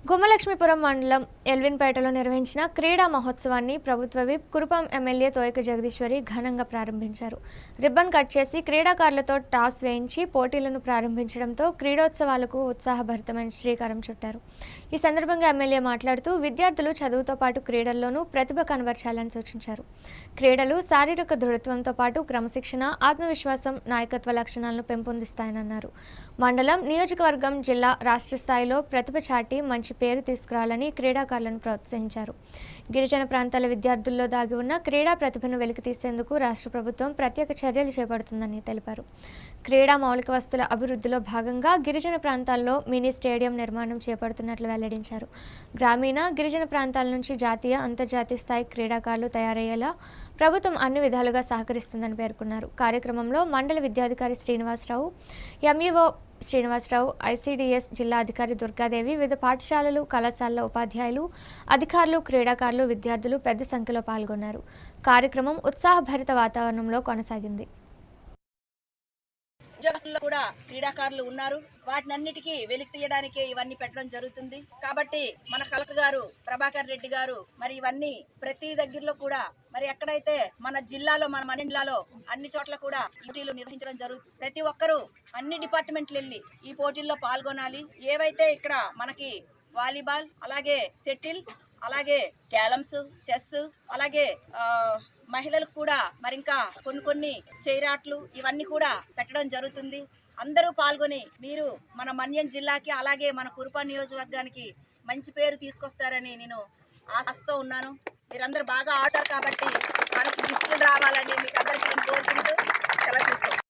గుమ్మలక్ష్మీపురం మండలం ఎల్విన్పేటలో నిర్వహించిన క్రీడా మహోత్సవాన్ని ప్రభుత్వ విప్ కురుపాం ఎమ్మెల్యే తోయక జగదీశ్వరి ఘనంగా ప్రారంభించారు. రిబ్బన్ కట్ చేసి క్రీడాకారులతో టాస్ వేయించి పోటీలను ప్రారంభించడంతో క్రీడోత్సవాలకు ఉత్సాహభరితమైన శ్రీకారం చుట్టారు. ఈ సందర్భంగా ఎమ్మెల్యే మాట్లాడుతూ విద్యార్థులు చదువుతో పాటు క్రీడల్లోనూ ప్రతిభ కనబర్చాలని సూచించారు. క్రీడలు శారీరక దృఢత్వంతో పాటు క్రమశిక్షణ, ఆత్మవిశ్వాసం, నాయకత్వ లక్షణాలను పెంపొందిస్తాయన్నారు. మండలం, నియోజకవర్గం, జిల్లా, రాష్ట్ర స్థాయిలో ప్రతిభ చాటి మంచి పేరు తీసుకురావాలని క్రీడాకారులను ప్రోత్సహించారు. గిరిజన ప్రాంతాల విద్యార్థుల్లో దాగి ఉన్న క్రీడా ప్రతిభను వెలికితీసేందుకు రాష్ట్ర ప్రభుత్వం ప్రత్యేక చర్యలు చేపడుతుందని తెలిపారు. క్రీడా మౌలిక వస్తువుల అభివృద్ధిలో భాగంగా గిరిజన ప్రాంతాల్లో మినీ స్టేడియం నిర్మాణం చేపడుతున్నట్లు వెల్లడించారు. గ్రామీణ, గిరిజన ప్రాంతాల నుంచి జాతీయ, అంతర్జాతీయ స్థాయి క్రీడాకారులు తయారయ్యేలా ప్రభుత్వం అన్ని విధాలుగా సహకరిస్తుందని పేర్కొన్నారు. కార్యక్రమంలో మండల విద్యాధికారి శ్రీనివాసరావు, ఎంఈఓ శ్రీనివాసరావు, ఐసీడీఎస్ జిల్లా అధికారి దుర్గాదేవి, వివిధ పాఠశాలలు, కళాశాలల ఉపాధ్యాయులు, అధికారులు, క్రీడాకారులు, విద్యార్థులు పెద్ద సంఖ్యలో పాల్గొన్నారు. కార్యక్రమం ఉత్సాహభరిత వాతావరణంలో కొనసాగింది. ఉద్యోగస్తుల్లో కూడా క్రీడాకారులు ఉన్నారు. వాటినన్నిటికీ వెలికి తీయడానికి ఇవన్నీ పెట్టడం జరుగుతుంది. కాబట్టి మన కలెక్టర్ గారు ప్రభాకర్ రెడ్డి గారు మరి ఇవన్నీ ప్రతి దగ్గరలో కూడా మరి ఎక్కడైతే మన జిల్లాలో మన జిల్లాలో అన్ని చోట్ల కూడా పోటీలు నిర్వహించడం జరుగుతుంది. ప్రతి ఒక్కరూ అన్ని డిపార్ట్మెంట్లు వెళ్ళి ఈ పోటీల్లో పాల్గొనాలి. ఏవైతే ఇక్కడ మనకి వాలీబాల్, అలాగే షటిల్, అలాగే క్యారమ్స్, చెస్, అలాగే మహిళలకు కూడా మరి ఇంకా కొన్ని చైరాట్లు ఇవన్నీ కూడా పెట్టడం జరుగుతుంది. అందరూ పాల్గొని మీరు మన మన్యం జిల్లాకి అలాగే మన కురుపాం నియోజకవర్గానికి మంచి పేరు తీసుకొస్తారని నేను ఆశతో ఉన్నాను. మీరందరూ బాగా ఆడతారు కాబట్టి మనకి గిఫ్ట్లు రావాలని మీకు అందరికీ కోరుకుంటూ సెలవు తీసుకుంటాను.